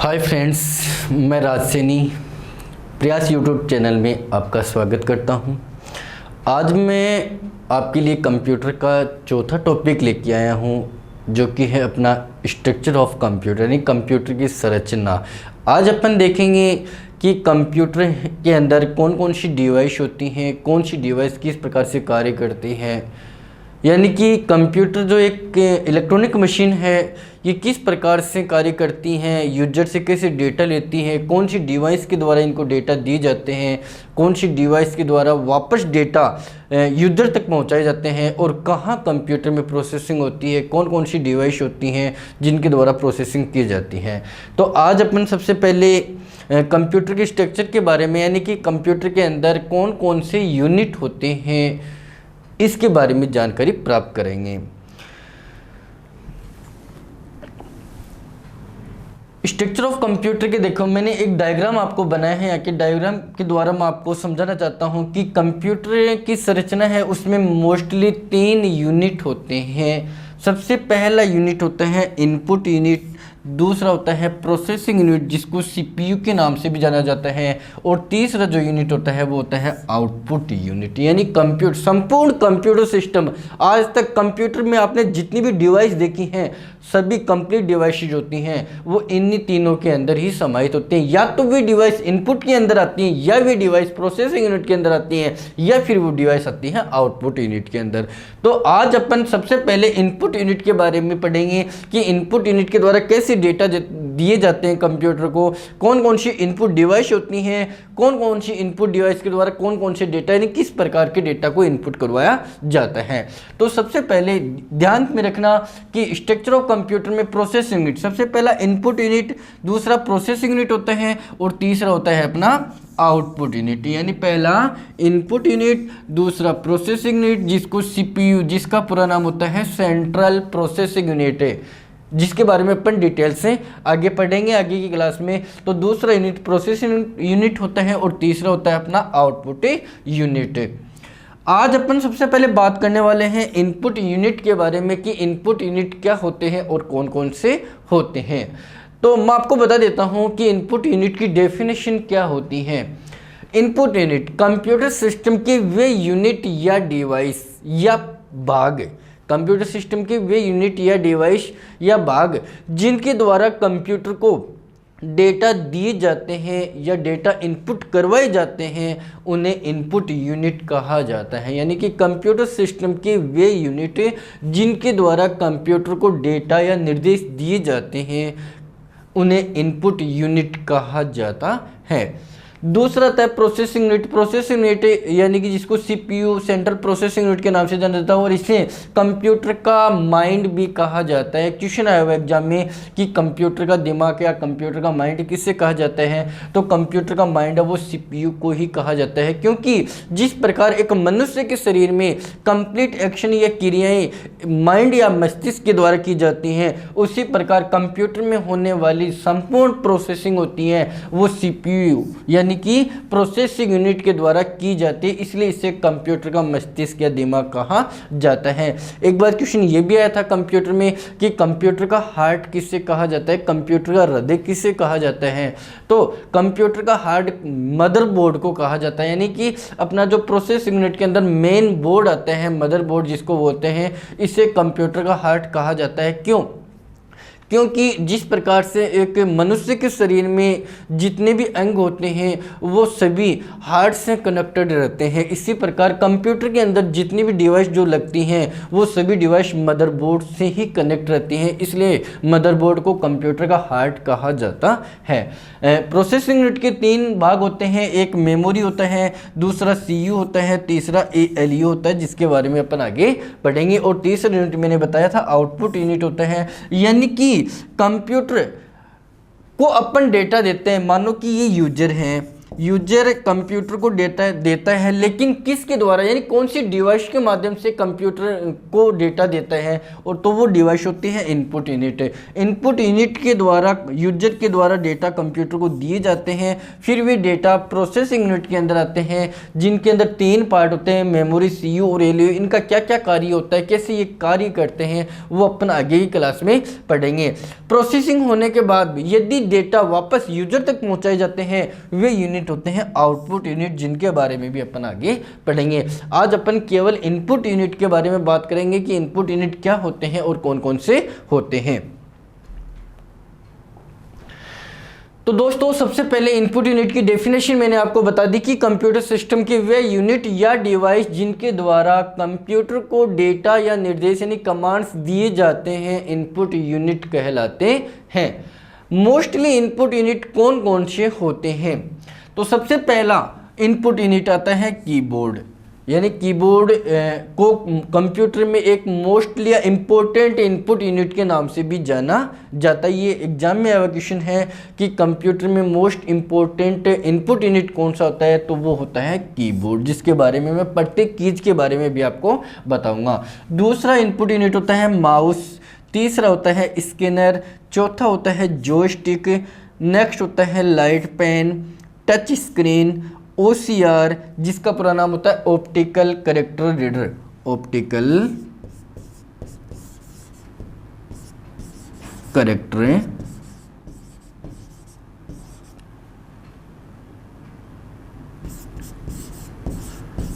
Hi friends, मैं राज सैनी प्रयास YouTube channel में आपका स्वागत करता हूं। आज मैं आपके लिए कंप्यूटर का चौथा टॉपिक लेके आया हूं, जो कि है अपना स्ट्रक्चर ऑफ कंप्यूटर, यानी कंप्यूटर की संरचना। आज अपन देखेंगे कि कंप्यूटर के अंदर कौन कौन सी डिवाइस होती हैं, कौन सी डिवाइस किस प्रकार से कार्य करती हैं, यानी कि कंप्यूटर जो एक इलेक्ट्रॉनिक मशीन है ये किस प्रकार से कार्य करती हैं, यूजर से कैसे डेटा लेती हैं, कौन सी डिवाइस के द्वारा इनको डेटा दिए जाते हैं, कौन सी डिवाइस के द्वारा वापस डेटा यूजर तक पहुंचाए जाते हैं, और कहाँ कंप्यूटर में प्रोसेसिंग होती है, कौन कौन सी डिवाइस होती हैं जिनके द्वारा प्रोसेसिंग की जाती है। तो आज अपन सबसे पहले कंप्यूटर के स्ट्रक्चर के बारे में, यानी कि कंप्यूटर के अंदर कौन कौन से यूनिट होते हैं, इसके बारे में जानकारी प्राप्त करेंगे। स्ट्रक्चर ऑफ कंप्यूटर के देखो, मैंने एक डायग्राम आपको बनाया है, या कि डायग्राम के द्वारा मैं आपको समझाना चाहता हूं कि कंप्यूटर की संरचना है उसमें मोस्टली 3 यूनिट होते हैं। सबसे पहला यूनिट होता है इनपुट यूनिट, दूसरा होता है प्रोसेसिंग यूनिट जिसको सीपीयू के नाम से भी जाना जाता है, और तीसरा जो यूनिट होता है वो होता है आउटपुट यूनिट, यानी कंप्यूटर, संपूर्ण कंप्यूटर सिस्टम। आज तक कंप्यूटर में आपने जितनी भी डिवाइस देखी हैं सभी कंप्लीट डिवाइसेज होती हैं वो इन्हीं तीनों के अंदर ही समाहित होते हैं। या तो वे डिवाइस इनपुट के अंदर आती हैं, या वे डिवाइस प्रोसेसिंग यूनिट के अंदर आती हैं, या फिर वो डिवाइस आती है आउटपुट यूनिट के अंदर। तो आज अपन सबसे पहले इनपुट यूनिट के बारे में पढ़ेंगे कि इनपुट यूनिट के द्वारा कैसे डेटा दिए जाते हैं कंप्यूटर को, कौन कौन सी इनपुट डिवाइस होती हैं, कौन कौन सी इनपुट डिवाइस के द्वारा कौन कौन से डेटा, यानी किस प्रकार के डेटा को इनपुट करवाया जाता है। तो सबसे पहले ध्यान में रखना कि स्ट्रक्चर ऑफ कंप्यूटर में प्रोसेसिंग यूनिट, सबसे पहला इनपुट यूनिट, दूसरा प्रोसेसिंग यूनिट होता है, और तीसरा होता है अपना आउटपुट यूनिट। यानी पहला इनपुट यूनिट, दूसरा प्रोसेसिंग यूनिट जिसको सीपीयू, जिसका पूरा नाम होता है सेंट्रल प्रोसेसिंग यूनिट है, जिसके बारे में अपन डिटेल से आगे पढ़ेंगे आगे की क्लास में। तो दूसरा यूनिट प्रोसेसिंग यूनिट होता है, और तीसरा होता है अपना आउटपुट यूनिट। आज अपन सबसे पहले बात करने वाले हैं इनपुट यूनिट के बारे में कि इनपुट यूनिट क्या होते हैं और कौन कौन से होते हैं। तो मैं आपको बता देता हूं कि इनपुट यूनिट की डेफिनेशन क्या होती है। इनपुट यूनिट कंप्यूटर सिस्टम के वे यूनिट या डिवाइस या भाग, कंप्यूटर सिस्टम के वे यूनिट या डिवाइस या भाग जिनके द्वारा कंप्यूटर को डेटा दिए जाते हैं या डेटा इनपुट करवाए जाते हैं उन्हें इनपुट यूनिट कहा जाता है। यानी कि कंप्यूटर सिस्टम के वे यूनिट जिनके द्वारा कंप्यूटर को डेटा या निर्देश दिए जाते हैं उन्हें इनपुट यूनिट कहा जाता है। दूसरा था प्रोसेसिंग यूनिट। प्रोसेसिंग यूनिट यानी कि जिसको सीपीयू, सेंट्रल प्रोसेसिंग यूनिट के नाम से जाना जाता है, और इसे कंप्यूटर का माइंड भी कहा जाता है। क्वेश्चन आया हुआ एग्जाम में कि कंप्यूटर का दिमाग या कंप्यूटर का माइंड किससे कहा जाता है, तो कंप्यूटर का माइंड है वो सीपीयू को ही कहा जाता है, क्योंकि जिस प्रकार एक मनुष्य के शरीर में कंप्लीट एक्शन या क्रियाएं माइंड या मस्तिष्क के द्वारा की जाती हैं, उसी प्रकार कंप्यूटर में होने वाली संपूर्ण प्रोसेसिंग होती है वो सीपीयू यानी कि प्रोसेसिंग यूनिट के द्वारा की जाती है, इसलिए इसे कंप्यूटर का मस्तिष्क या दिमाग कहा जाता है। एक बार क्वेश्चन ये भी आया था कंप्यूटर में कि कंप्यूटर का हार्ट किससे कहा जाता है, कंप्यूटर का हृदय किससे कहा जाता है, तो कंप्यूटर का हार्ट मदरबोर्ड को कहा जाता है। यानी कि अपना जो प्रोसेसिंग यूनिट के अंदर मेन बोर्ड आता है, मदरबोर्ड जिसको बोलते हैं, इसे कंप्यूटर का हार्ट कहा जाता है। क्यों? क्योंकि जिस प्रकार से एक मनुष्य के शरीर में जितने भी अंग होते हैं वो सभी हार्ट से कनेक्टेड रहते हैं, इसी प्रकार कंप्यूटर के अंदर जितनी भी डिवाइस जो लगती हैं वो सभी डिवाइस मदरबोर्ड से ही कनेक्ट रहती हैं, इसलिए मदरबोर्ड को कंप्यूटर का हार्ट कहा जाता है। प्रोसेसिंग यूनिट के 3 भाग होते हैं, एक मेमोरी होता है, दूसरा सीयू होता है, तीसरा एएलयू होता है, जिसके बारे में अपन आगे पढ़ेंगे, और तीसरा यूनिट मैंने बताया था आउटपुट यूनिट होता है। यानी कि कंप्यूटर को अपन डेटा देते हैं, मानो कि ये यूजर हैं, यूजर कंप्यूटर को डेटा देता है, लेकिन किसके द्वारा, यानी कौन सी डिवाइस के माध्यम से कंप्यूटर को डेटा देता है, और तो वो डिवाइस होती है इनपुट यूनिट। इनपुट यूनिट के द्वारा यूजर के द्वारा डेटा कंप्यूटर को दिए जाते हैं, फिर वे डेटा प्रोसेसिंग यूनिट के अंदर आते हैं, जिनके अंदर 3 पार्ट होते हैं, मेमोरी, सीयू और एलयू। इनका क्या क्या कार्य होता है, कैसे ये कार्य करते हैं, वो अपन आगे की क्लास में पढ़ेंगे। प्रोसेसिंग होने के बाद यदि डेटा वापस यूजर तक पहुंचाए जाते हैं, वे यूनिट होते हैं आउटपुट यूनिट, जिनके बारे में भी अपन आगे पढ़ेंगे। आज अपन केवल इनपुट यूनिट के बारे में बात करेंगे कि इनपुट यूनिट क्या होते हैं और कौन कौन से होते हैं। तो दोस्तों, सबसे पहले इनपुट यूनिट की डेफिनेशन मैंने आपको बता दी कि कंप्यूटर सिस्टम के वे यूनिट या डिवाइस जिनके द्वारा कंप्यूटर को डेटा या निर्देश यानी कमांड्स दिए जाते हैं, इनपुट यूनिट कहलाते हैं। मोस्टली इनपुट यूनिट कौन कौन से होते हैं? तो सबसे पहला इनपुट यूनिट आता है कीबोर्ड, यानी कीबोर्ड को कंप्यूटर में एक मोस्टली या इम्पोर्टेंट इनपुट यूनिट के नाम से भी जाना जाता है। ये एग्जाम में आया क्वेश्चन है कि कंप्यूटर में मोस्ट इम्पोर्टेंट इनपुट यूनिट कौन सा होता है, तो वो होता है कीबोर्ड, जिसके बारे में मैं प्रत्येक कीज के बारे में भी आपको बताऊंगा। दूसरा इनपुट यूनिट होता है माउस, तीसरा होता है स्कैनर, चौथा होता है जॉयस्टिक, नेक्स्ट होता है light pen, touch screen, OCR जिसका पूरा नाम होता है optical character reader, optical character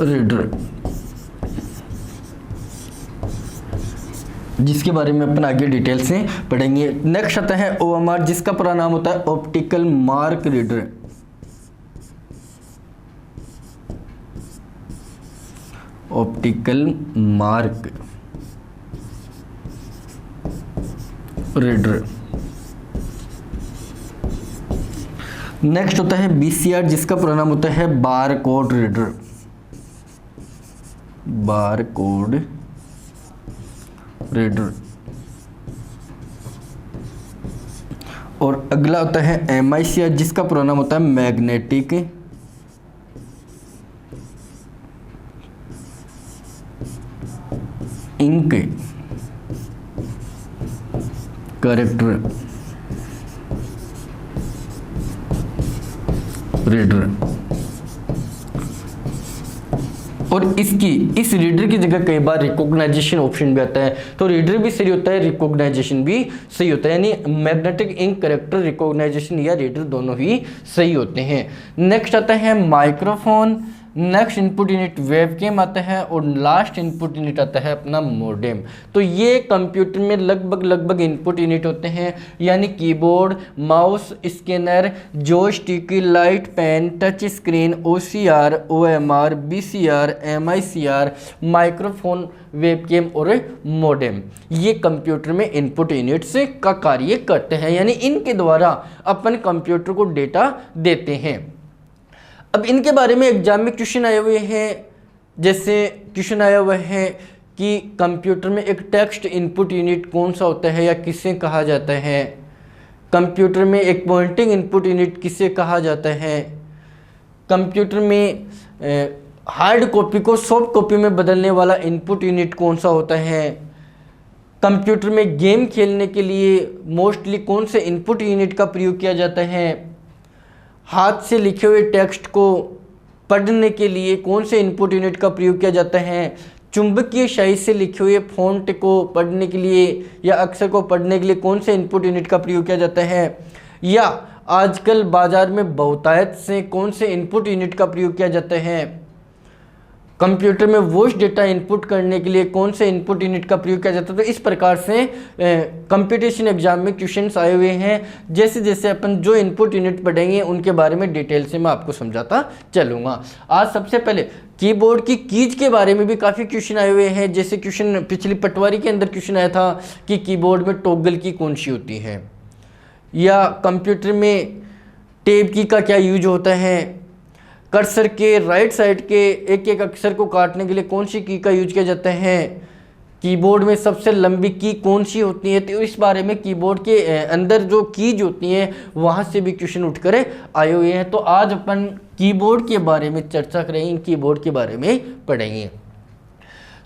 reader, जिसके बारे में अपन आगे डिटेल से पढ़ेंगे। नेक्स्ट आता है OMR जिसका पूरा नाम होता है optical mark reader, optical mark reader. Next होता है BCR जिसका पूरा नाम होता है bar code reader, bar code reader. और अगला होता है MICR जिसका पूरा नाम होता है मैग्नेटिक इंक कैरेक्टर रीडर। और इस रीडर की जगह कई बार रिकॉग्नाइजेशन ऑप्शन भी आता है, तो रीडर भी सही होता है, रिकॉग्नाइजेशन भी सही होता है, यानी मैग्नेटिक इंक कैरेक्टर रिकॉग्नाइजेशन या रीडर दोनों ही सही होते हैं। नेक्स्ट आता है microphone, next input unit webcam आता है, और लास्ट इनपुट यूनिट आता है अपना मोडेम। तो ये कंप्यूटर में लगभग इनपुट यूनिट होते हैं, यानी keyboard, mouse, scanner, joystick, light pen, touch screen, OCR, OMR, BCR, MICR, microphone, webcam और मोडेम। ये कंप्यूटर में इनपुट यूनिट्स का कार्य करते हैं, यानी इनके द्वारा अपन कंप्यूटर को डेटा देते हैं। अब इनके बारे में एग्जाम में क्वेश्चन आए हुए हैं, जैसे क्वेश्चन आया हुआ है कि कंप्यूटर में एक टेक्स्ट इनपुट यूनिट कौन सा होता है या किसे कहा जाता है, कंप्यूटर में एक पॉइंटिंग इनपुट यूनिट किसे कहा जाता है, कंप्यूटर में हार्ड कॉपी को सॉफ्ट कॉपी में बदलने वाला इनपुट यूनिट कौन सा होता है, कंप्यूटर में गेम खेलने के लिए मोस्टली कौन से इनपुट यूनिट का प्रयोग किया जाता है, हाथ से लिखे हुए टेक्स्ट को पढ़ने के लिए कौन से इनपुट यूनिट का प्रयोग किया जाता है, चुंबकीय स्याही से लिखे हुए फॉन्ट को पढ़ने के लिए या अक्षर को पढ़ने के लिए कौन से इनपुट यूनिट का प्रयोग किया जाता है, या आजकल बाजार में बहुतायत से कौन से इनपुट यूनिट का प्रयोग किया जाता है, कंप्यूटर में वॉइस डेटा इनपुट करने के लिए कौन से इनपुट यूनिट का प्रयोग किया जाता है। तो इस प्रकार से कंपटीशन एग्जाम में क्वेश्चंस आए हुए हैं। जैसे जैसे अपन जो इनपुट यूनिट पढ़ेंगे उनके बारे में डिटेल से मैं आपको समझाता चलूँगा। आज सबसे पहले कीबोर्ड की कीज के बारे में भी काफ़ी क्वेश्चन आए हुए हैं। जैसे क्वेश्चन पिछली पटवारी के अंदर क्वेश्चन आया था कि कीबोर्ड में टॉगल की कौन सी होती है, या कंप्यूटर में टैब की का क्या यूज होता है, कर्सर के राइट साइड के एक एक अक्षर को काटने के लिए कौन सी की का यूज किया जाता है, कीबोर्ड में सबसे लंबी की कौन सी होती है, तो इस बारे में कीबोर्ड के अंदर जो कीज होती हैं वहाँ से भी क्वेश्चन उठकर आए हुए हैं। तो आज अपन कीबोर्ड के बारे में चर्चा करेंगे, कीबोर्ड के बारे में पढ़ेंगे।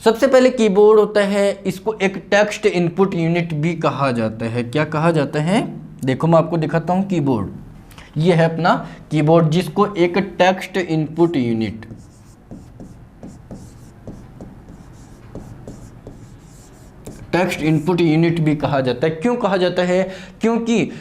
सबसे पहले कीबोर्ड होता है, इसको एक टेक्स्ट इनपुट यूनिट भी कहा जाता है। क्या कहा जाता है? देखो मैं आपको दिखाता हूँ कीबोर्ड, ये है अपना कीबोर्ड जिसको एक टेक्स्ट इनपुट यूनिट भी कहा जाता है। क्यों कहा जाता है? क्योंकि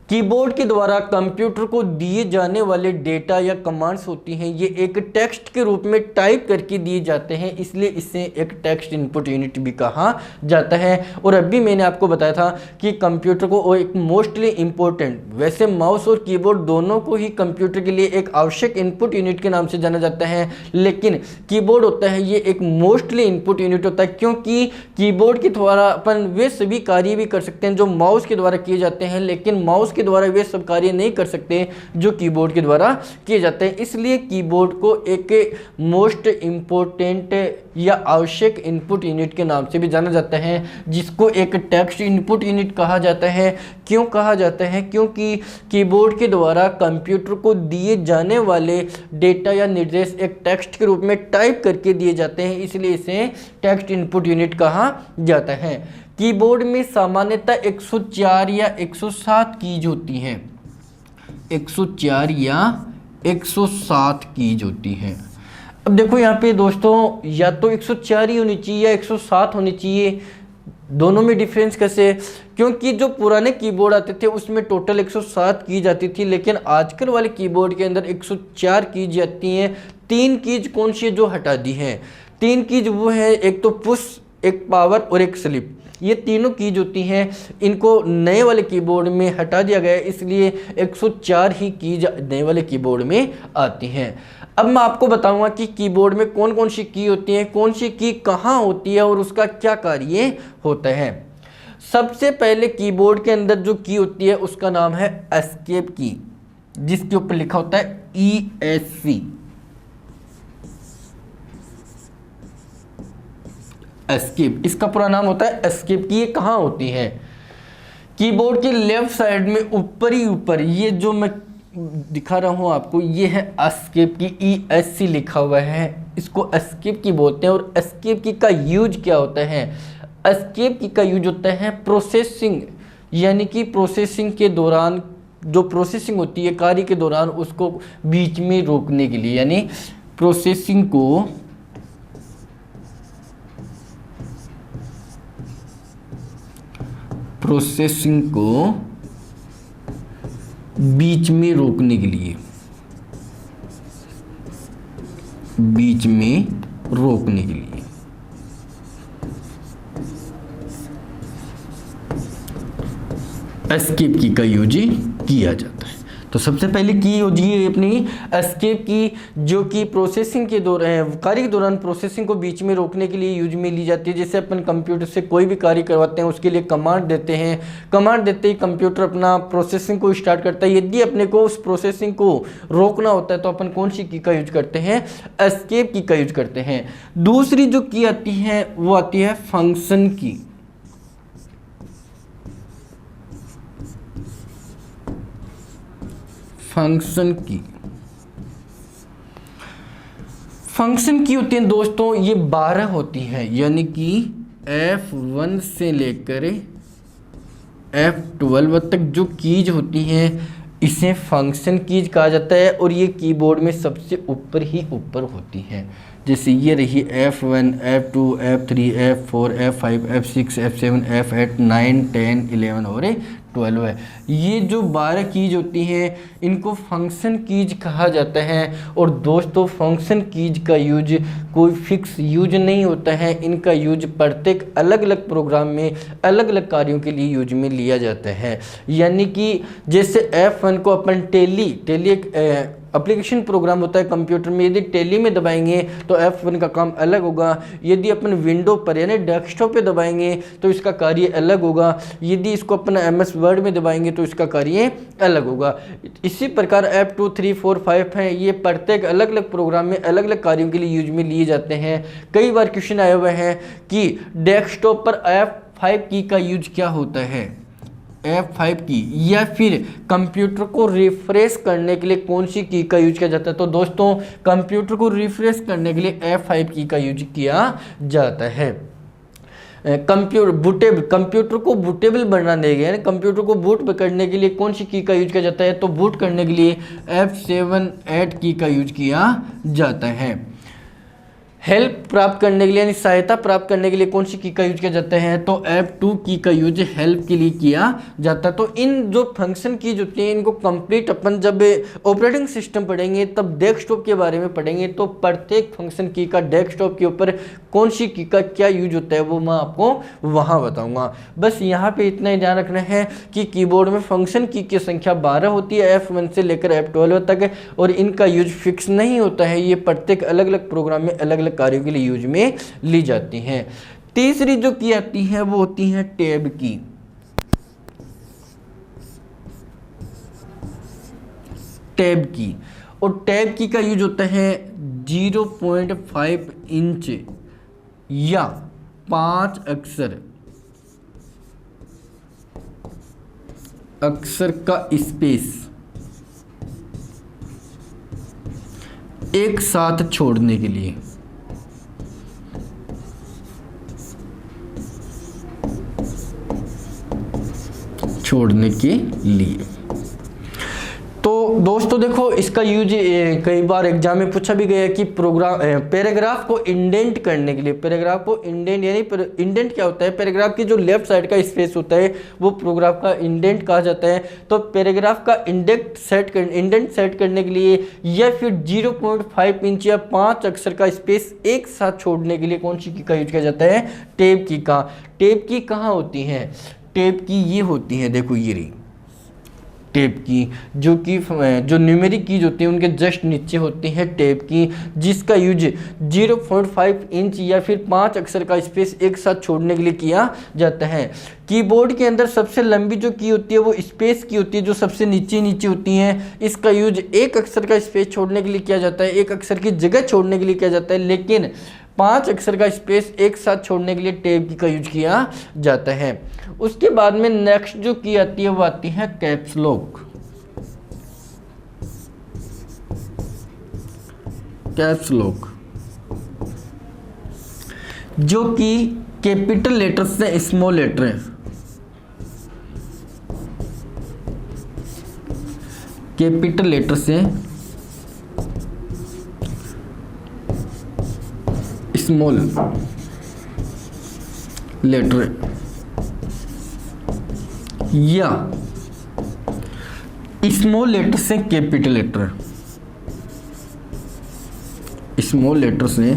कीबोर्ड के द्वारा कंप्यूटर को दिए जाने वाले डेटा या कमांड्स होती हैं, ये एक टेक्स्ट के रूप में टाइप करके दिए जाते हैं, इसलिए इसे एक टेक्स्ट इनपुट यूनिट भी कहा जाता है। और अभी मैंने आपको बताया था कि कंप्यूटर को एक मोस्टली इम्पोर्टेंट, वैसे माउस और कीबोर्ड दोनों को ही कंप्यूटर के लिए एक आवश्यक इनपुट यूनिट के नाम से जाना जाता है, लेकिन कीबोर्ड होता है ये एक मोस्टली इनपुट यूनिट होता है, क्योंकि कीबोर्ड के द्वारा अपन वे सभी कार्य भी कर सकते हैं जो माउस के द्वारा किए जाते हैं, लेकिन माउस के द्वारा वे सब कार्य नहीं कर सकते जो कीबोर्ड के द्वारा किए जाते हैं। इसलिए कीबोर्ड को एक मोस्ट इंपोर्टेंट या आवश्यक इनपुट यूनिट के नाम से भी जाना जाता है, जिसको एक टेक्स्ट इनपुट यूनिट कहा जाता है। क्यों कहा जाता है? क्योंकि कीबोर्ड के द्वारा कंप्यूटर को दिए जाने वाले डेटा या निर्देश एक टेक्स्ट के रूप में टाइप करके दिए जाते हैं, इसलिए इसे टेक्स्ट इनपुट यूनिट कहा जाता है। कीबोर्ड में सामान्यतः 104 या 107 कीज होती हैं, 104 या 107 कीज होती हैं। अब देखो यहाँ पे दोस्तों, या तो 104 ही होनी चाहिए या 107 होनी चाहिए, दोनों में डिफरेंस कैसे? क्योंकि जो पुराने कीबोर्ड आते थे उसमें टोटल 107 कीज आती थी, लेकिन आजकल वाले कीबोर्ड के अंदर 104 कीज आती हैं। 3 कीज कौन सी है जो हटा दी हैं? 3 कीज वो है, एक तो पुश, एक पावर और एक स्लिप। ये तीनों कीज होती हैं, इनको नए वाले कीबोर्ड में हटा दिया गया है, इसलिए 104 ही कीज नए वाले कीबोर्ड में आती हैं। अब मैं आपको बताऊंगा कि कीबोर्ड में कौन कौन सी की होती है, कौन सी की कहाँ होती है और उसका क्या कार्य होता है। सबसे पहले कीबोर्ड के अंदर जो की होती है उसका नाम है एस्केप की, जिसके ऊपर लिखा होता है ESC, एस्केप। इसका पूरा नाम होता है एस्केप की। ये कहाँ होती है? कीबोर्ड के लेफ्ट साइड में ऊपर ही ऊपर, ये जो मैं दिखा रहा हूँ आपको, ये है एस्केप की, ESC लिखा हुआ है, इसको एस्केप की बोलते हैं। और एस्केप की का यूज क्या होता है? एस्केप की का यूज होता है प्रोसेसिंग, यानी कि प्रोसेसिंग के दौरान जो प्रोसेसिंग होती है कार्य के दौरान उसको बीच में रोकने के लिए, यानी प्रोसेसिंग को बीच में रोकने के लिए, एस्केप की का यूज किया जाता है। तो सबसे पहले की होती है अपनी एस्केप की, जो कि प्रोसेसिंग के दौरान, कार्य के दौरान प्रोसेसिंग को बीच में रोकने के लिए यूज में ली जाती है। जैसे अपन कंप्यूटर से कोई भी कार्य करवाते हैं उसके लिए कमांड देते हैं, कमांड देते ही कंप्यूटर अपना प्रोसेसिंग को स्टार्ट करता है। यदि अपने को उस प्रोसेसिंग को रोकना होता है तो अपन कौन सी की का यूज करते हैं? एस्केप की का यूज करते हैं। दूसरी जो की आती है वो आती है फंक्शन की। फंक्शन की होती हैं दोस्तों, ये 12 होती है, यानी कि F1 से लेकर F12 तक जो कीज होती हैं इसे फंक्शन कीज कहा जाता है। और ये कीबोर्ड में सबसे ऊपर ही ऊपर होती हैं, जैसे ये रही F1, F2, F3, F4, F5, F6, F7, F8, 9, 10, 11 और 12 है। ये जो 12 कीज होती हैं इनको फंक्शन कीज कहा जाता है। और दोस्तों फंक्शन कीज का यूज कोई फिक्स यूज नहीं होता है, इनका यूज प्रत्येक अलग अलग प्रोग्राम में अलग अलग कार्यों के लिए यूज में लिया जाता है। यानी कि जैसे F1 को अपन टेली एप्लीकेशन प्रोग्राम होता है कंप्यूटर में, यदि टैली में दबाएंगे तो F1 का काम अलग होगा, यदि अपन विंडो पर यानी डेस्कटॉप पे दबाएंगे तो इसका कार्य अलग होगा, यदि इसको अपन MS वर्ड में दबाएंगे तो इसका कार्य अलग होगा। इसी प्रकार F2, 3, 4, 5 हैं, ये प्रत्येक अलग अलग प्रोग्राम में अलग अलग कार्यों के लिए यूज में लिए जाते हैं। कई बार क्वेश्चन आए हुए हैं कि डेस्कटॉप पर F5 की का यूज क्या होता है, F5 की, या फिर कंप्यूटर को रिफ्रेश करने के लिए कौन सी की का यूज किया जाता है। तो दोस्तों कंप्यूटर को रिफ्रेश करने के लिए F5 की का यूज किया जाता है। कंप्यूटर को बूटेबल बनाने के यानी कंप्यूटर को बूट करने के लिए कौन सी की का यूज किया जाता है, तो बूट करने के लिए F7, 8 की का यूज किया जाता है। हेल्प प्राप्त करने के लिए यानी सहायता प्राप्त करने के लिए कौन सी की का यूज किया जाता है, तो F2 की का यूज हेल्प के लिए किया जाता है। तो इन जो फंक्शन की जो होती है इनको कंप्लीट अपन जब ऑपरेटिंग सिस्टम पढ़ेंगे तब डेस्कटॉप के बारे में पढ़ेंगे, तो प्रत्येक फंक्शन की का डेस्कटॉप के ऊपर कौन सी की का क्या यूज होता है वो मैं आपको वहाँ बताऊँगा। बस यहाँ पे इतना ही ध्यान रखना है कि कीबोर्ड में फंक्शन की संख्या 12 होती है F1 से लेकर F12 तक, और इनका यूज फिक्स नहीं होता है, ये प्रत्येक अलग अलग प्रोग्राम में अलग अलग कार्यों के लिए यूज में ली जाती हैं। तीसरी जो की आती है वो होती है टैब की। टैब की, और टैब की का यूज होता है 0.5 इंच या 5 अक्षर का स्पेस एक साथ छोड़ने के लिए। तो दोस्तों देखो इसका यूज कई बार एग्जाम में पूछा भी गया है कि प्रोग्राम पैराग्राफ को इंडेंट करने के लिए, पैराग्राफ को इंडेंट यानी इंडेंट क्या होता है, पैराग्राफ की जो लेफ्ट साइड का स्पेस होता है वो पैराग्राफ का इंडेंट कहा जाता है। तो पैराग्राफ का इंडेंट सेट करने के लिए या फिर 0.5 इंच या 5 अक्षर का स्पेस एक साथ छोड़ने के लिए कौन सी की का यूज किया जाता है, टैब की का। टैब की कहाँ होती है, टैब की ये होती है, देखो ये रही टैब की, जो न्यूमेरिक कीज होती है उनके जस्ट नीचे होती है टैब की, जिसका यूज 0.5 इंच या फिर 5 अक्षर का स्पेस एक साथ छोड़ने के लिए किया जाता है। कीबोर्ड के अंदर सबसे लंबी जो की होती है वो स्पेस की होती है, जो सबसे नीचे होती है। इसका यूज एक अक्षर का स्पेस छोड़ने के लिए किया जाता है, एक अक्षर की जगह छोड़ने के लिए किया जाता है, लेकिन 5 अक्षर का स्पेस एक साथ छोड़ने के लिए टैब की का यूज किया जाता है। उसके बाद में नेक्स्ट जो की आती है वो आती है कैप्स लॉक। कैप्स लॉक जो कि कैपिटल लेटर से स्मॉल लेटर है, कैपिटल लेटर से स्मॉल लेटर या स्मॉल लेटर से कैपिटल लेटर, स्मॉल लेटर से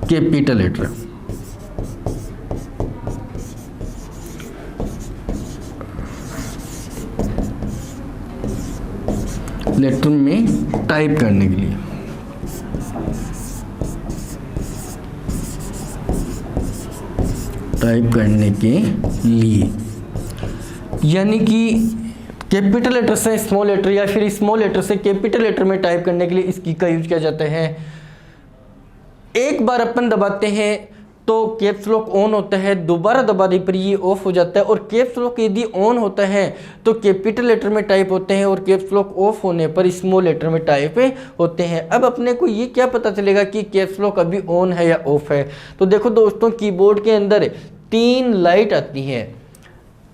कैपिटल लेटर। लेटर में टाइप करने के लिए यानी कि कैपिटल लेटर से स्मॉल लेटर या फिर स्मॉल लेटर से कैपिटल लेटर में टाइप करने के लिए इस की का यूज किया जाता है। एक बार अपन दबाते हैं तो कैप्स लॉक ऑन होता है, दोबारा दबाने पर ये ऑफ हो जाता है, और कैप्स लॉक यदि ऑन होता है तो कैपिटल लेटर में टाइप होते हैं, और कैप्स लॉक ऑफ होने पर स्मॉल लेटर में टाइप होते हैं। अब अपने को ये क्या पता चलेगा कि कैप्स लॉक अभी ऑन है या ऑफ है, तो देखो दोस्तों कीबोर्ड के अंदर 3 लाइट आती हैं,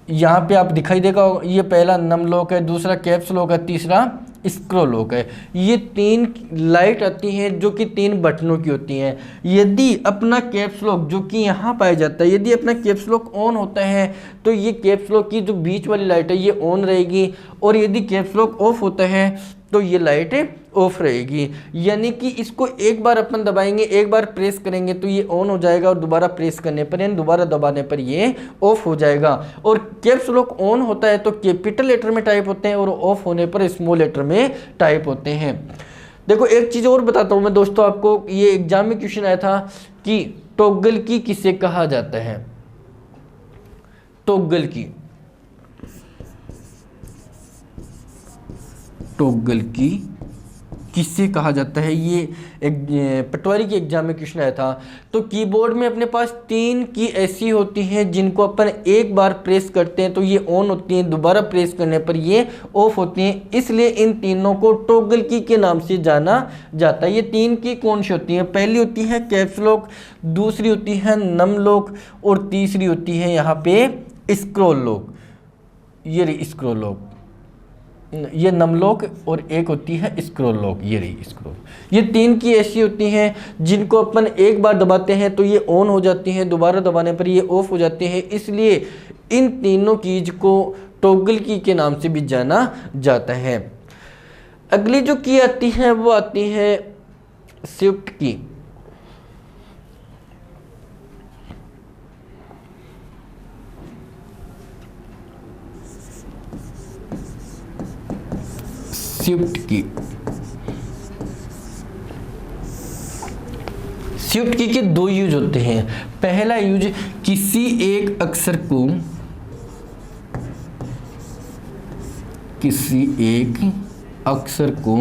यहाँ पे आप दिखाई देगा, ये पहला नम लॉक है, दूसरा कैप्स लॉक है, तीसरा स्क्रॉल लॉक है। ये 3 लाइट आती हैं जो कि 3 बटनों की होती हैं। यदि अपना कैप्स लॉक जो कि यहाँ पाया जाता है, यदि अपना कैप्स लॉक ऑन होता है तो ये कैप्स लॉक की जो बीच वाली लाइट है ये ऑन रहेगी, और यदि कैप्स लॉक ऑफ होता है तो ये लाइट ऑफ रहेगी। यानी कि इसको एक बार अपन दबाएंगे, एक बार प्रेस करेंगे तो ये ऑन हो जाएगा, और दोबारा प्रेस करने पर यानी दोबारा दबाने पर ये ऑफ हो जाएगा। और कैप्स लॉक ऑन होता है तो कैपिटल लेटर में टाइप होते हैं, और ऑफ होने पर स्मॉल लेटर में टाइप होते हैं। देखो एक चीज़ और बताता हूँ मैं दोस्तों आपको, ये एग्जाम में क्वेश्चन आया था कि टॉगल की किसे कहा जाता है। टॉगल की किससे कहा जाता है, ये एक पटवारी के एग्जाम में क्वेश्चन आया था। तो कीबोर्ड में अपने पास 3 की ऐसी होती हैं जिनको अपन एक बार प्रेस करते हैं तो ये ऑन होती हैं, दोबारा प्रेस करने पर ये ऑफ होती हैं, इसलिए इन तीनों को टॉगल की के नाम से जाना जाता है। ये 3 की कौन सी होती हैं? पहली होती है कैप्स लॉक, दूसरी होती है नम लॉक, और तीसरी होती है यहाँ पे स्क्रॉल लॉक। ये रही स्क्रॉल लॉक, ये नम लॉक, और एक होती है स्क्रॉल लॉक, ये रही स्क्रॉल। ये 3 की ऐसी होती हैं जिनको अपन एक बार दबाते हैं तो ये ऑन हो जाती हैं, दोबारा दबाने पर ये ऑफ हो जाती हैं, इसलिए इन तीनों कीज को टॉगल की के नाम से भी जाना जाता है। अगली जो की आती है वो आती है शिफ्ट की। शिफ्ट की के 2 यूज होते हैं। पहला यूज किसी एक अक्षर को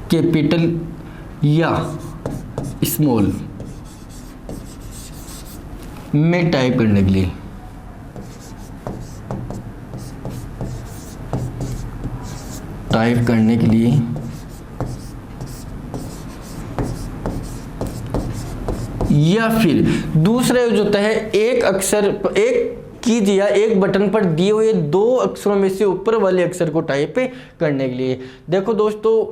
कैपिटल या स्मॉल में टाइप करने के लिए या फिर दूसरा यूज होता है एक कीज या एक बटन पर दिए हुए 2 अक्षरों में से ऊपर वाले अक्षर को टाइप करने के लिए। देखो दोस्तों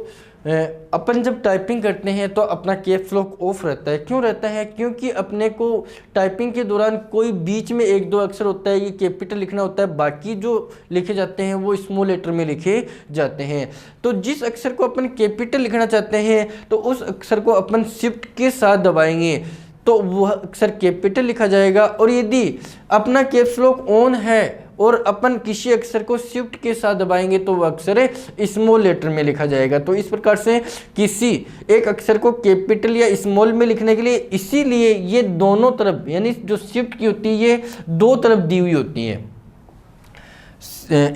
अपन जब टाइपिंग करते हैं तो अपना कैप्स लॉक ऑफ रहता है। क्यों रहता है? क्योंकि अपने को टाइपिंग के दौरान कोई बीच में 1-2 अक्षर होता है, ये कैपिटल लिखना होता है, बाकी जो लिखे जाते हैं वो स्मॉल लेटर में लिखे जाते हैं। तो जिस अक्षर को अपन कैपिटल लिखना चाहते हैं तो उस अक्षर को अपन शिफ्ट के साथ दबाएंगे तो वह अक्षर कैपिटल लिखा जाएगा। और यदि अपना कैप्स लॉक ऑन है और अपन किसी अक्षर को शिफ्ट के साथ दबाएंगे तो वह अक्षर स्मॉल लेटर में लिखा जाएगा। तो इस प्रकार से किसी एक अक्षर को कैपिटल या स्मॉल में लिखने के लिए, इसीलिए ये दोनों तरफ यानी जो शिफ्ट की होती है ये 2 तरफ दी हुई होती है।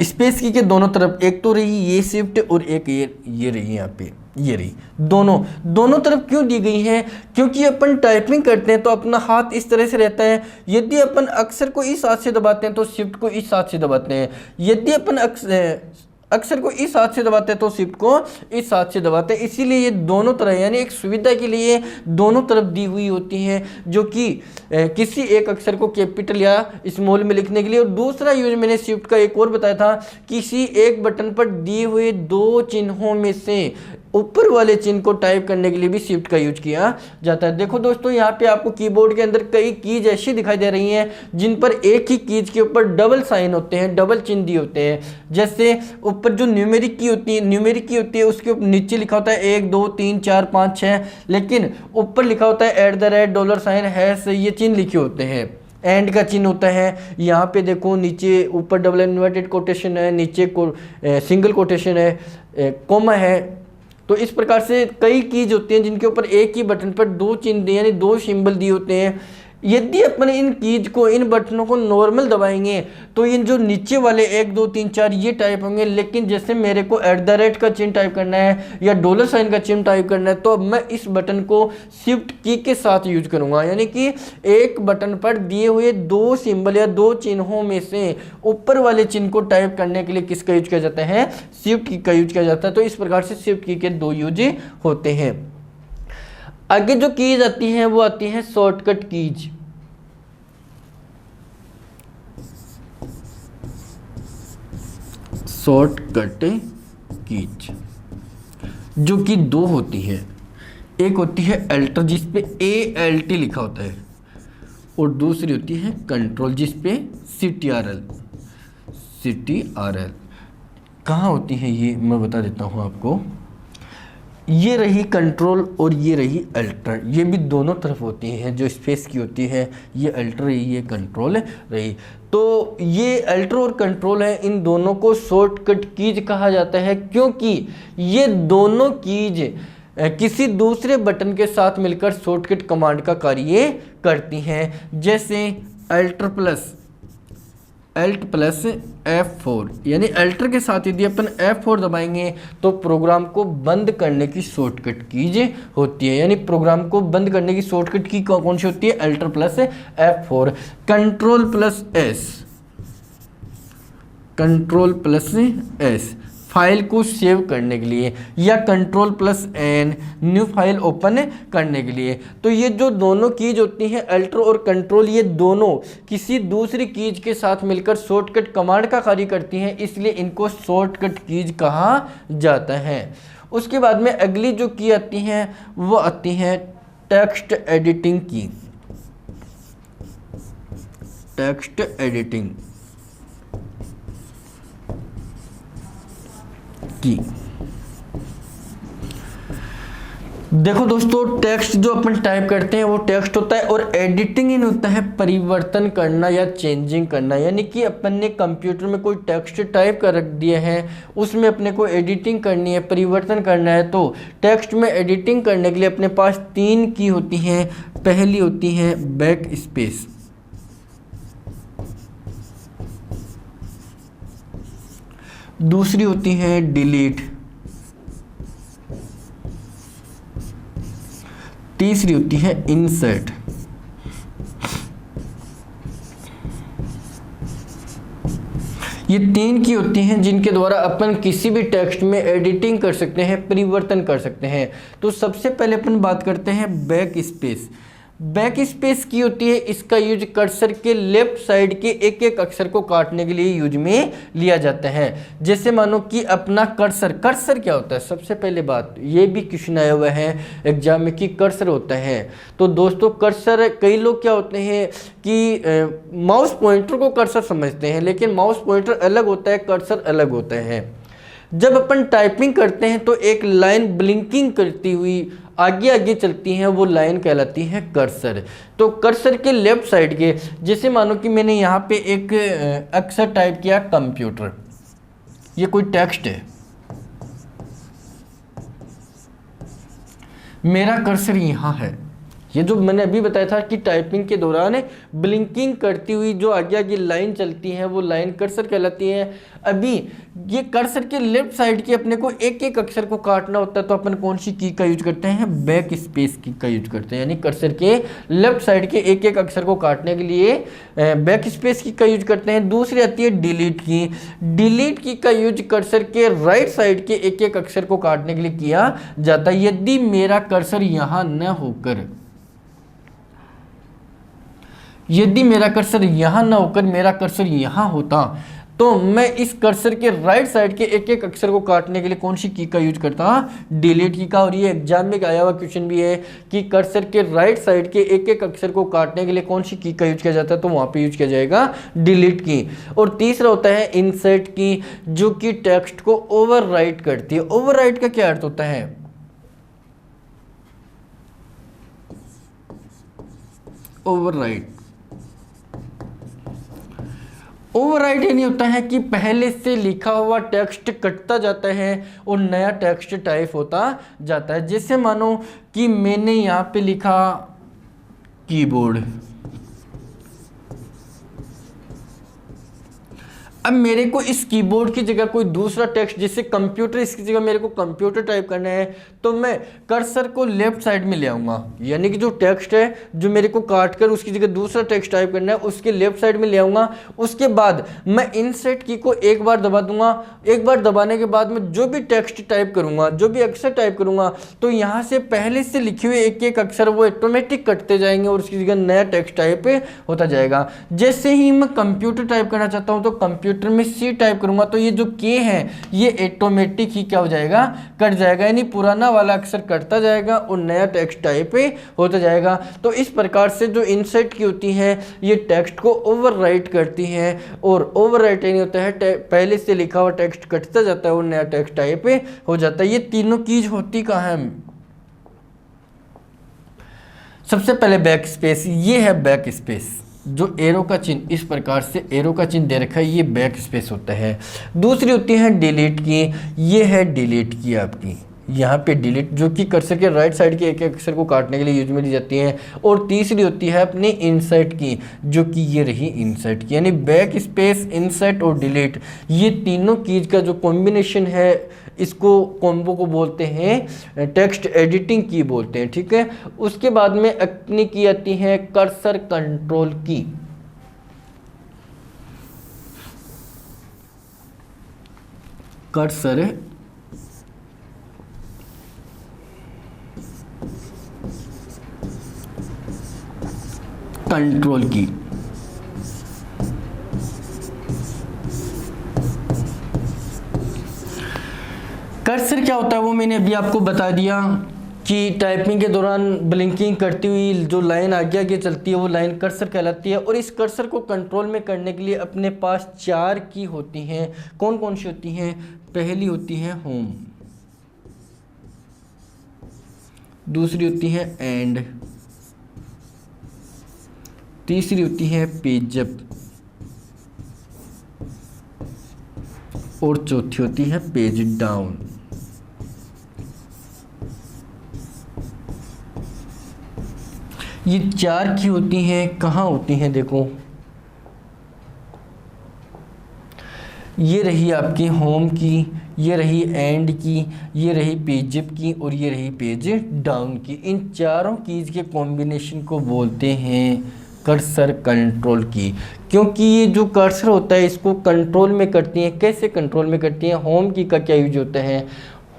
स्पेस की के दोनों तरफ, एक तो रही ये शिफ्ट और एक ये रही यहाँ पे, ये रही दोनों तरफ क्यों दी गई हैं? क्योंकि अपन टाइपिंग करते हैं तो अपना हाथ इस तरह से रहता है। यदि अपन अक्षर को इस हाथ से दबाते हैं तो शिफ्ट को इस हाथ से दबाते हैं, यदि अपन अक्षर को इस हाथ से दबाते हैं तो शिफ्ट को इस हाथ से दबाते हैं। इसीलिए ये दोनों तरह यानी एक सुविधा के लिए दोनों तरफ दी हुई होती हैं, जो कि किसी एक अक्षर को कैपिटल या स्मॉल में लिखने के लिए। और दूसरा यूज मैंने शिफ्ट का एक और बताया था, किसी एक बटन पर दिए हुए 2 चिन्हों में से ऊपर वाले चिन्ह को टाइप करने के लिए भी शिफ्ट का यूज किया जाता है। देखो दोस्तों यहाँ पे आपको कीबोर्ड के अंदर कई कीज ऐसी दिखाई दे रही हैं जिन पर एक ही कीज के ऊपर डबल साइन होते हैं, डबल चिन्ह दिए होते हैं। जैसे ऊपर जो न्यूमेरिक की होती है उसके ऊपर नीचे लिखा होता है 1 2 3 4 5 6, लेकिन ऊपर लिखा होता है $, हैश, ये चिन्ह लिखे होते हैं। एंड का चिन्ह होता है यहाँ पे, देखो नीचे ऊपर डबल इन्वर्टेड कोटेशन है, नीचे सिंगल कोटेशन है, कोमा है। तो इस प्रकार से कई कीज होती हैं जिनके ऊपर एक ही बटन पर 2 चिन्ह यानी 2 सिंबल दिए होते हैं। यदि अपन इन कीज को, इन बटनों को नॉर्मल दबाएंगे तो इन जो नीचे वाले 1 2 3 4 ये टाइप होंगे, लेकिन जैसे मेरे को @ का चिन्ह टाइप करना है या $साइन का चिन्ह टाइप करना है तो अब मैं इस बटन को शिफ्ट की के साथ यूज करूंगा। यानी कि एक बटन पर दिए हुए 2 सिंबल या 2 चिन्हों में से ऊपर वाले चिन्ह को टाइप करने के लिए किसका यूज किया जाता है? शिफ्ट की का यूज किया जाता है। तो इस प्रकार से शिफ्ट की के 2 यूज होते हैं। आगे जो कीज आती हैं वो आती हैं शॉर्टकट कीज। शॉर्टकट कीज जो कि 2 होती है। एक होती है अल्टर जिस पे ALT लिखा होता है, और दूसरी होती है कंट्रोल, जिस पे CTRL कहाँ होती है ये मैं बता देता हूँ आपको। ये रही कंट्रोल और ये रही अल्टर, ये भी दोनों तरफ होती हैं। जो स्पेस की होती है ये अल्टर रही, ये कंट्रोल रही। तो ये अल्टर और कंट्रोल है, इन दोनों को शॉर्टकट कीज कहा जाता है, क्योंकि ये दोनों कीज किसी दूसरे बटन के साथ मिलकर शॉर्टकट कमांड का कार्य करती हैं। जैसे Alt प्लस F4, यानी अल्टर के साथ यदि अपन F4 दबाएंगे तो प्रोग्राम को बंद करने की शॉर्टकट कीज होती है। यानी प्रोग्राम को बंद करने की शॉर्टकट की कौन सी होती है? Alter plus F4। Control plus S file को सेव करने के लिए, या control plus N new file open करने के लिए। तो ये जो दोनों कीज होती हैं अल्टर और कंट्रोल, ये दोनों किसी दूसरी कीज के साथ मिलकर शॉर्टकट कमांड का कार्य करती हैं, इसलिए इनको शॉर्टकट कीज कहा जाता है। उसके बाद में अगली जो की आती हैं वो आती हैं टेक्स्ट एडिटिंग की। टेक्स्ट एडिटिंग की देखो दोस्तों, टेक्स्ट जो अपन टाइप करते हैं वो टेक्स्ट होता है, और एडिटिंग इन होता है परिवर्तन करना या चेंजिंग करना। यानी कि अपन ने कंप्यूटर में कोई टेक्स्ट टाइप कर रख दिया है, उसमें अपने को एडिटिंग करनी है, परिवर्तन करना है। तो टेक्स्ट में एडिटिंग करने के लिए अपने पास 3 की होती हैं। पहली होती है बैक स्पेस, दूसरी होती है डिलीट, तीसरी होती है इंसर्ट। ये 3 की होती हैं जिनके द्वारा अपन किसी भी टेक्स्ट में एडिटिंग कर सकते हैं, परिवर्तन कर सकते हैं। तो सबसे पहले अपन बात करते हैं बैक स्पेस। बैक स्पेस की होती है, इसका यूज कर्सर के लेफ्ट साइड के एक एक अक्षर को काटने के लिए यूज में लिया जाता है। जैसे मानो कि अपना कर्सर क्या होता है? सबसे पहले बात, ये भी क्वेश्चन आया हुआ है एग्जाम में कि कर्सर होता है। तो दोस्तों कर्सर, कई लोग क्या होते हैं कि माउस पॉइंटर को कर्सर समझते हैं, लेकिन माउस पॉइंटर अलग होता है, कर्सर अलग होता है। जब अपन टाइपिंग करते हैं तो एक लाइन ब्लिंकिंग करती हुई आगे आगे चलती है, वो लाइन कहलाती है कर्सर। तो कर्सर के लेफ्ट साइड के, जैसे मानो कि मैंने यहाँ पे एक अक्षर टाइप किया कंप्यूटर, ये कोई टेक्स्ट है, मेरा कर्सर यहाँ है। ये जो मैंने अभी बताया था कि टाइपिंग के दौरान ब्लिंकिंग करती हुई जो आगे आगे लाइन चलती है वो लाइन कर्सर कहलाती है। अभी ये कर्सर के लेफ्ट साइड के अपने को एक एक अक्षर को काटना होता है, तो अपन कौन सी की का यूज करते हैं? बैक स्पेस की का यूज करते हैं। यानी कर्सर के लेफ्ट साइड के एक एक अक्षर को काटने के लिए बैक स्पेस की का यूज करते हैं। दूसरी आती है डिलीट की। डिलीट की का यूज कर्सर के राइट साइड के एक एक अक्षर को काटने के लिए किया जाता है। यदि मेरा कर्सर यहाँ न होकर, यदि मेरा कर्सर यहाँ ना होकर मेरा कर्सर यहाँ होता, तो मैं इस कर्सर के राइट साइड के एक एक अक्षर को काटने के लिए कौन सी की का यूज करता? डिलीट की का। और ये एग्जाम में आया हुआ क्वेश्चन भी है कि कर्सर के राइट साइड के एक एक अक्षर को काटने के लिए कौन सी की का यूज किया जाता है? तो वहां पे यूज किया जाएगा डिलीट की। और तीसरा होता है इंसर्ट की, जो कि टेक्स्ट को ओवरराइट करती है। ओवरराइट का क्या अर्थ होता है? ओवरराइट, ओवरराइट यानी होता है कि पहले से लिखा हुआ टेक्स्ट कटता जाता है और नया टेक्स्ट टाइप होता जाता है। जैसे मानो कि मैंने यहाँ पे लिखा कीबोर्ड, अब मेरे को इस कीबोर्ड की जगह कोई दूसरा टेक्स्ट, जैसे कंप्यूटर, इसकी जगह मेरे को कंप्यूटर टाइप करना है, तो मैं कर्सर को लेफ्ट साइड में ले आऊँगा। यानी कि जो टेक्स्ट है जो मेरे को काट कर उसकी जगह दूसरा टेक्स्ट टाइप करना है, उसके लेफ्ट साइड में ले आऊँगा। उसके बाद मैं इंसर्ट की को एक बार दबा दूंगा। एक बार दबाने के बाद मैं जो भी टेक्स्ट टाइप करूँगा, जो भी अक्षर टाइप करूँगा, तो यहाँ से पहले से लिखे हुए एक एक अक्षर वो ऑटोमेटिक कटते जाएंगे और उसकी जगह नया टेक्स्ट टाइप होता जाएगा। जैसे ही मैं कंप्यूटर टाइप करना चाहता हूँ तो कंप्यूटर कंप्यूटर में सी टाइप करूँगा तो ये जो के है ये ऑटोमेटिक ही क्या हो जाएगा, कट जाएगा, यानी पुराना वाला अक्षर कटता जाएगा और नया टेक्स्ट टाइप होता जाएगा। तो इस प्रकार से जो इनसेट की होती है ये टेक्स्ट को ओवरराइट करती है, और ओवरराइट नहीं होता है, पहले से लिखा हुआ टेक्स्ट कटता जाता है और नया टेक्स्ट टाइप हो जाता है। ये तीनों चीज होती कहाँ है? सबसे पहले बैक स्पेस, ये है बैक स्पेस, जो एरो का चिन्ह इस प्रकार से एरो का चिन्ह दे रखा है ये बैक स्पेस होता है। दूसरी होती है डिलीट की, ये है डिलीट की आपकी, यहाँ पे डिलीट जो कि कर्सर के राइट साइड के एक एक अक्षर को काटने के लिए यूज में ली जाती है। और तीसरी होती है अपनी इंसर्ट की, जो कि ये रही इंसर्ट की, यानी बैक स्पेस, इंसर्ट और डिलीट, ये तीनों कीज का जो कॉम्बिनेशन है इसको कॉम्बो को बोलते हैं टेक्स्ट एडिटिंग की बोलते हैं, ठीक है। उसके बाद में अपनी की आती है कर्सर कंट्रोल की। कर्सर कंट्रोल की, कर्सर क्या होता है वो मैंने अभी आपको बता दिया कि टाइपिंग के दौरान ब्लिंकिंग करती हुई जो लाइन आगे आगे चलती है वो लाइन कर्सर कहलाती है। और इस कर्सर को कंट्रोल में करने के लिए अपने पास 4 की होती हैं। कौन कौन सी होती हैं? पहली होती है होम, दूसरी होती है एंड, तीसरी होती है पेज अप और चौथी होती है पेज डाउन। ये 4 की होती हैं, कहाँ होती हैं? देखो ये रही आपकी होम की, ये रही एंड की, ये रही पेज अप की और ये रही पेज डाउन की। इन चारों कीज के कॉम्बिनेशन को बोलते हैं कर्सर कंट्रोल की, क्योंकि ये जो कर्सर होता है इसको कंट्रोल में करती हैं। कैसे कंट्रोल में करती हैं? होम की का क्या यूज होता है?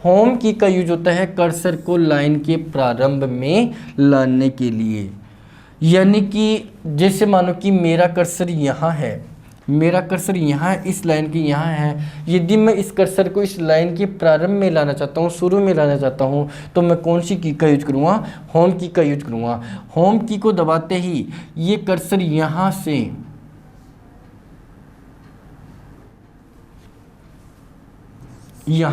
होम की का यूज होता है कर्सर को लाइन के प्रारंभ में लाने के लिए। यानी कि जैसे मानो कि मेरा कर्सर यहाँ है, मेरा कर्सर यहाँ है, इस लाइन के यहाँ है, यदि मैं इस कर्सर को इस लाइन के प्रारंभ में लाना चाहता हूँ, शुरू में लाना चाहता हूँ, तो मैं कौन सी की का यूज करूँगा? होम की का यूज करूँगा। होम की को दबाते ही ये कर्सर यहाँ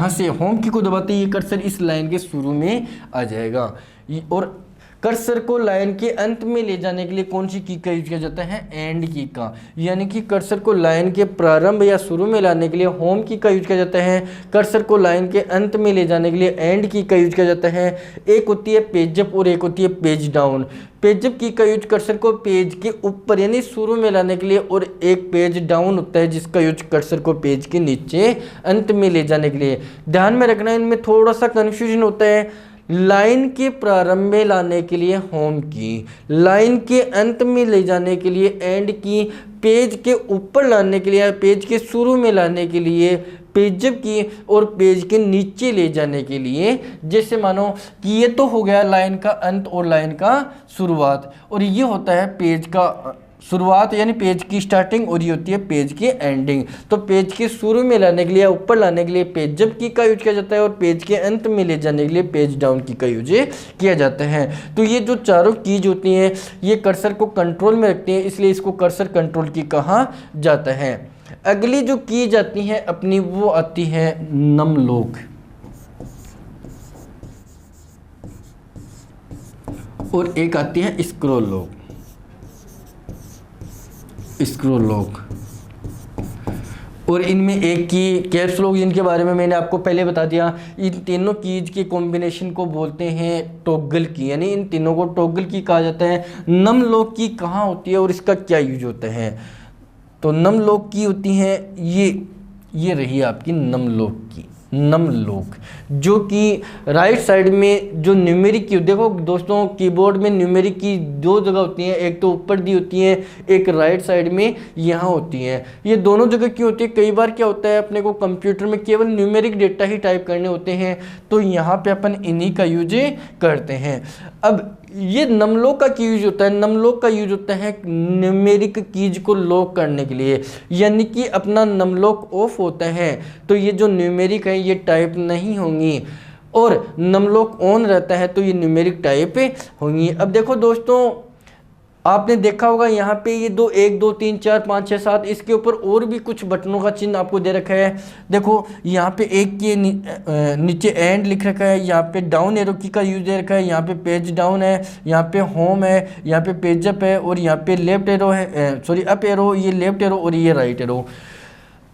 से होम की को दबाते ही ये कर्सर इस लाइन के शुरू में आ जाएगा। और कर्सर को लाइन के अंत में ले जाने के लिए कौन सी की का यूज किया जाता है? एंड की का। यानी कि कर्सर को लाइन के प्रारंभ या शुरू में लाने के लिए होम की का यूज किया जाता है, कर्सर को लाइन के अंत में ले जाने के लिए एंड की का यूज किया जाता है। एक होती है पेज अप और एक होती है पेज डाउन। पेज अप की का यूज कर्सर को पेज के ऊपर यानी शुरू में लाने के लिए, और एक पेज डाउन होता है जिसका यूज कर्सर को पेज के नीचे अंत में ले जाने के लिए। ध्यान में रखना, इनमें थोड़ा सा कन्फ्यूजन होता है। लाइन के प्रारंभ में लाने के लिए होम की, लाइन के अंत में ले जाने के लिए एंड की, पेज के ऊपर लाने के लिए, पेज के शुरू में लाने के लिए पेज अप की, और पेज के नीचे ले जाने के लिए। जैसे मानो कि ये तो हो गया लाइन का अंत और लाइन का शुरुआत, और ये होता है पेज का शुरुआत यानी पेज की स्टार्टिंग, और ये होती है पेज की एंडिंग। तो पेज के शुरू में लाने के लिए, ऊपर लाने के लिए पेज अप की का यूज किया जाता है, और पेज के अंत में ले जाने के लिए पेज डाउन की का यूज किया जाता है। तो ये जो चारों कीज होती हैं ये कर्सर को कंट्रोल में रखती हैं, इसलिए इसको कर्सर कंट्रोल की कहा जाता है। अगली जो कीज आती है अपनी वो आती है नम लॉक, और एक आती है स्क्रॉल लॉक। स्क्रॉल लॉक और इनमें एक की कैप्स लॉक, जिनके बारे में मैंने आपको पहले बता दिया। इन तीनों कीज के कॉम्बिनेशन को बोलते हैं टॉगल की, यानी इन तीनों को टॉगल की कहा जाता है। नम लॉक की कहाँ होती है और इसका क्या यूज होता है? तो नम लॉक की होती है ये रही आपकी नम लॉक की, नम लॉक, जो कि राइट साइड में जो न्यूमेरिक की, देखो दोस्तों कीबोर्ड में न्यूमेरिक की 2 जगह होती हैं, एक तो ऊपर दी होती है, एक राइट साइड में यहाँ होती है। ये दोनों जगह क्यों होती है? कई बार क्या होता है अपने को कंप्यूटर में केवल न्यूमेरिक डेटा ही टाइप करने होते हैं, तो यहाँ पे अपन इन्हीं का यूज करते हैं। अब ये नमलॉक का यूज होता है, नमलॉक का यूज होता है न्यूमेरिक कीज को लॉक करने के लिए, यानी कि अपना नमलॉक ऑफ होता है तो ये जो न्यूमेरिक है ये टाइप नहीं होंगी, और नमलॉक ऑन रहता है तो ये न्यूमेरिक टाइप होंगी। अब देखो दोस्तों, आपने देखा होगा यहाँ पे ये 2 1 2 3 4 5 6 7 इसके ऊपर और भी कुछ बटनों का चिन्ह आपको दे रखा है। देखो यहाँ पे एक के नीचे एंड लिख रखा है, यहाँ पे डाउन एरो की का यूज दे रखा है, यहाँ पे पेज डाउन है, यहाँ पे होम है, यहाँ पे पेज अप है, और यहाँ पे लेफ्ट एरो है, सॉरी अप एरो, ये लेफ्ट एरो और ये राइट एरो।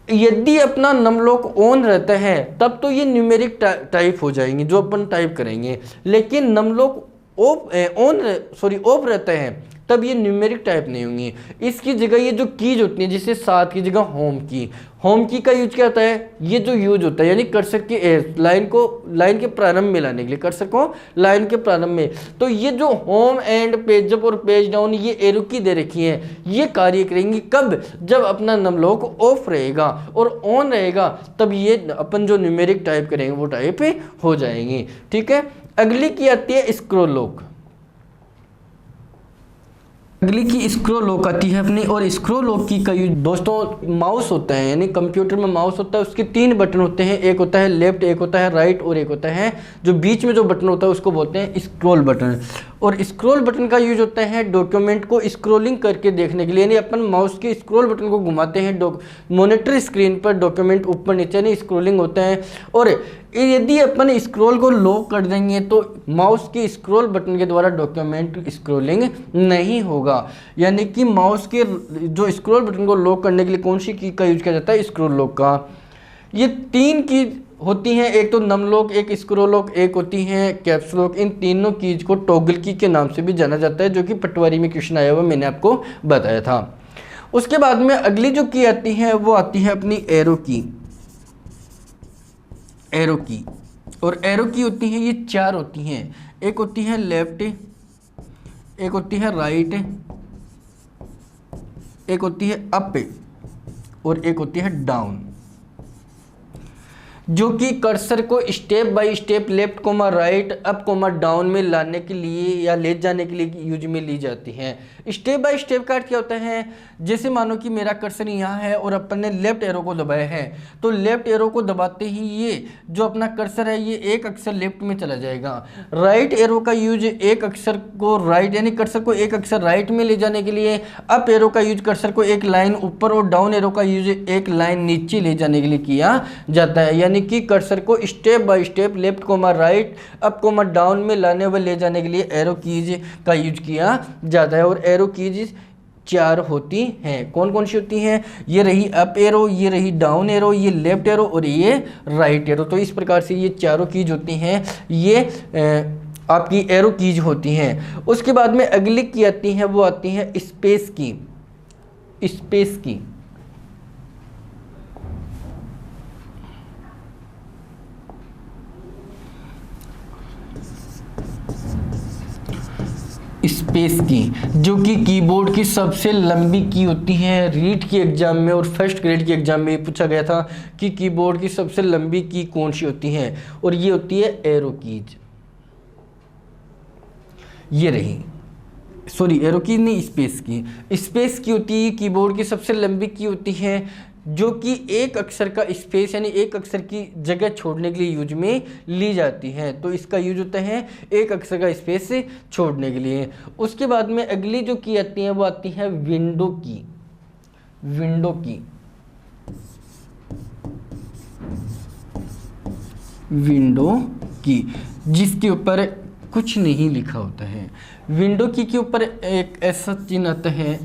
यदि अपना नमलॉक ऑन रहता है तब तो ये न्यूमेरिक टाइप हो जाएंगे जो अपन टाइप करेंगे, लेकिन नमलॉक ऑफ रहता है तब ये न्यूमेरिक टाइप नहीं होंगी। इसकी जगह ये जो कीज होती है, जैसे 7 की जगह होम की का यूज क्या होता है, ये जो यूज होता है यानी कर्सर की लाइन के प्रारंभ में लाने के लिए, कर्सर को लाइन के प्रारंभ में, तो ये जो होम एंड पेज अप और पेज डाउन ये एरो की दे रखी हैं, ये कार्य करेंगी कब, जब अपना नमलॉक ऑफ रहेगा और ऑन रहेगा तब ये अपन जो न्यूमेरिक टाइप करेंगे वो टाइप हो जाएंगी। ठीक है, अगली की आती है स्क्रॉल लॉक। अगली की स्क्रॉल लॉक आती है अपनी, और स्क्रॉल लॉक की यूज दोस्तों माउस होता है, यानी कंप्यूटर में माउस होता है, उसके 3 बटन होते हैं, एक होता है लेफ्ट, एक होता है राइट और एक होता है जो बीच में जो बटन होता है उसको बोलते हैं स्क्रॉल बटन। और स्क्रॉल बटन का यूज होता है डॉक्यूमेंट को स्क्रॉलिंग करके देखने के लिए, यानी अपन माउस के स्क्रॉल बटन को घुमाते हैं मॉनिटर स्क्रीन पर, डॉक्यूमेंट ऊपर नीचे यानी स्क्रॉलिंग होता है। और यदि अपन स्क्रॉल को लॉक कर देंगे तो माउस के स्क्रॉल बटन के द्वारा डॉक्यूमेंट स्क्रॉलिंग नहीं होगा, यानी कि माउस के जो स्क्रॉल बटन को लॉक करने के लिए कौन सी की का यूज किया जाता है, स्क्रॉल लॉक का। ये 3 की होती हैं, एक तो नमलॉक, एक स्क्रॉल लॉक, एक होती है कैप्स लॉक। इन तीनों कीज को टॉगल की के नाम से भी जाना जाता है, जो कि पटवारी में क्वेश्चन आया हुआ मैंने आपको बताया था। उसके बाद में अगली जो की आती है वो आती है अपनी एरो की। और एरो की होती है ये 4 होती हैं, एक होती है लेफ्ट, एक होती है राइट, एक होती है अप और एक होती है डाउन, जो कि कर्सर को step by step left comma right up comma down में लाने के लिए या ले जाने के लिए यूज में ली जाती हैं। स्टेप बाय स्टेप का अर्थ क्या होता है, जैसे मानो कि मेरा कर्सर यहाँ है और अपन ने लेफ्ट एरो को दबाया है, तो लेफ्ट एरो को दबाते ही ये जो अपना कर्सर है ये एक अक्षर लेफ्ट में चला जाएगा। राइट एरो का यूज एक अक्षर को राइट यानी कर्सर को एक अक्षर राइट में ले जाने के लिए, अप एरो का यूज कर्सर को एक लाइन ऊपर और डाउन एरो का यूज एक लाइन नीचे ले जाने के लिए किया जाता है, यानी कि कर्सर को step by step left comma right up comma down में लाने व ले जाने के लिए एरो कीज का यूज किया जाता है। और एरो कीज 4 होती हैं, कौन कौन सी होती हैं, ये रही अप एरो, ये रही डाउन एरो, ये लेफ्ट एरो और ये राइट एरो। तो इस प्रकार से ये चारों कीज होती हैं, ये आपकी एरो कीज होती हैं। उसके बाद में अगली की आती हैं वो आती हैं स्पेस की। स्पेस की जो कि कीबोर्ड की सबसे लंबी की होती है। रीट की एग्जाम में और फर्स्ट ग्रेड की एग्जाम में पूछा गया था कि कीबोर्ड की सबसे लंबी की कौन सी होती है, और ये होती है एरो कीज। ये रही, सॉरी एरो की नहीं, स्पेस की होती है कीबोर्ड की सबसे लंबी की होती है, जो कि एक अक्षर का स्पेस यानी एक अक्षर की जगह छोड़ने के लिए यूज में ली जाती है। तो इसका यूज होता है एक अक्षर का स्पेस छोड़ने के लिए। उसके बाद में अगली जो की आती है वो आती है विंडो की, जिसके ऊपर कुछ नहीं लिखा होता है। विंडो की के ऊपर एक ऐसा चिन्ह आता है,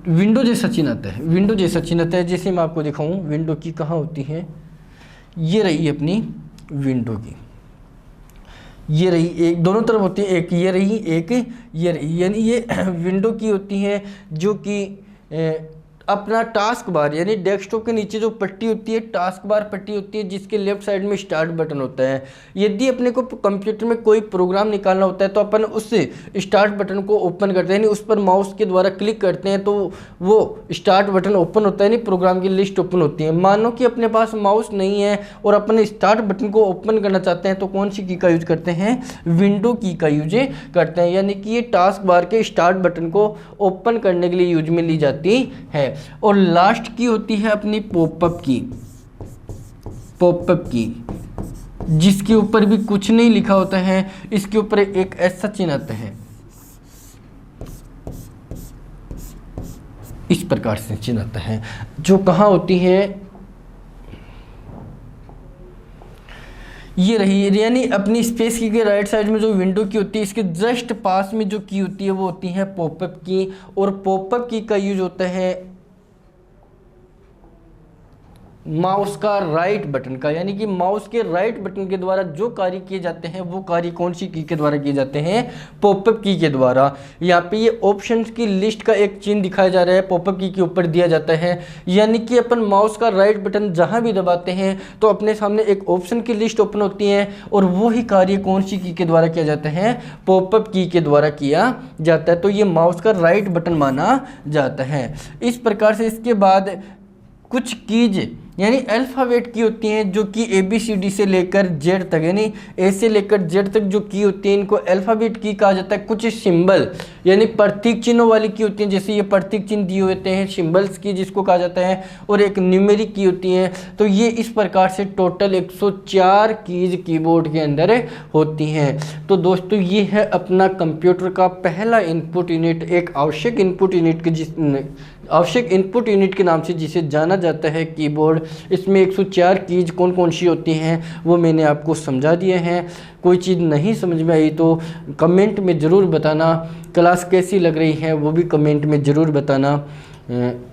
विंडो जैसा चिन्ह आता है। जैसे मैं आपको दिखाऊं विंडो की कहाँ होती है, ये रही अपनी विंडो की, ये रही, एक दोनों तरफ होती है, एक ये रही, एक ये रही, यानी ये विंडो की होती है जो कि अपना टास्क बार यानी डेस्कटॉप के नीचे जो पट्टी होती है, टास्क बार पट्टी होती है, जिसके लेफ्ट साइड में स्टार्ट बटन होता है। यदि अपने को कंप्यूटर में कोई प्रोग्राम निकालना होता है तो अपन उस स्टार्ट बटन को ओपन करते हैं, यानी उस पर माउस के द्वारा क्लिक करते हैं तो वो स्टार्ट बटन ओपन होता है, यानी प्रोग्राम की लिस्ट ओपन होती है। मानो कि अपने पास माउस नहीं है और अपन स्टार्ट बटन को ओपन करना चाहते हैं तो कौन सी की का यूज करते हैं? विंडो की का यूज करते हैं, यानी कि ये टास्क बार के स्टार्ट बटन को ओपन करने के लिए यूज में ली जाती है। और लास्ट की होती है अपनी पॉपअप की, पॉपअप की जिसके ऊपर भी कुछ नहीं लिखा होता है, इसके ऊपर एक ऐसा चिन्ह आता है, इस प्रकार से चिन्ह आता है, जो कहाँ होती है? ये रही, यानी अपनी स्पेस की के राइट साइड में जो विंडो की होती है, इसके जस्ट पास में जो की होती है वो होती है पॉपअप की। और पॉपअप की का यूज होता है माउस का राइट बटन का, यानी कि माउस के राइट बटन के द्वारा जो कार्य किए जाते हैं वो कार्य कौन सी की के द्वारा किए जाते हैं? पॉपअप की के द्वारा। यहाँ पे ये ऑप्शंस की लिस्ट का एक चिन्ह दिखाया जा रहा है, पॉपअप की के ऊपर दिया जाता है, यानी कि अपन माउस का राइट बटन जहाँ भी दबाते हैं तो अपने सामने एक ऑप्शन की लिस्ट ओपन होती है और वो ही कार्य कौन सी की के द्वारा किया जाता है? पॉपअप की के द्वारा किया जाता है। तो ये माउस का राइट बटन माना जाता है। इस प्रकार से इसके बाद कुछ कीज यानी अल्फ़ाबेट की होती हैं, जो कि ABCD से लेकर Z तक, यानी A से लेकर Z तक जो की होती है इनको अल्फ़ाबेट की कहा जाता है। कुछ सिंबल यानी प्रतीक चिन्हों वाली की होती हैं, जैसे ये प्रतीक चिन्ह दिए होते हैं सिंबल्स की जिसको कहा जाता है, और एक न्यूमेरिक की होती है। तो ये इस प्रकार से टोटल 104 कीज कीबोर्ड के अंदर होती हैं। तो दोस्तों ये है अपना कंप्यूटर का पहला इनपुट यूनिट, एक आवश्यक इनपुट यूनिट के आवश्यक इनपुट यूनिट के नाम से जिसे जाना जाता है कीबोर्ड। इसमें 104 कीज कौन कौन सी होती हैं वो मैंने आपको समझा दिए हैं। कोई चीज़ नहीं समझ में आई तो कमेंट में ज़रूर बताना। क्लास कैसी लग रही है वो भी कमेंट में ज़रूर बताना। ठीक।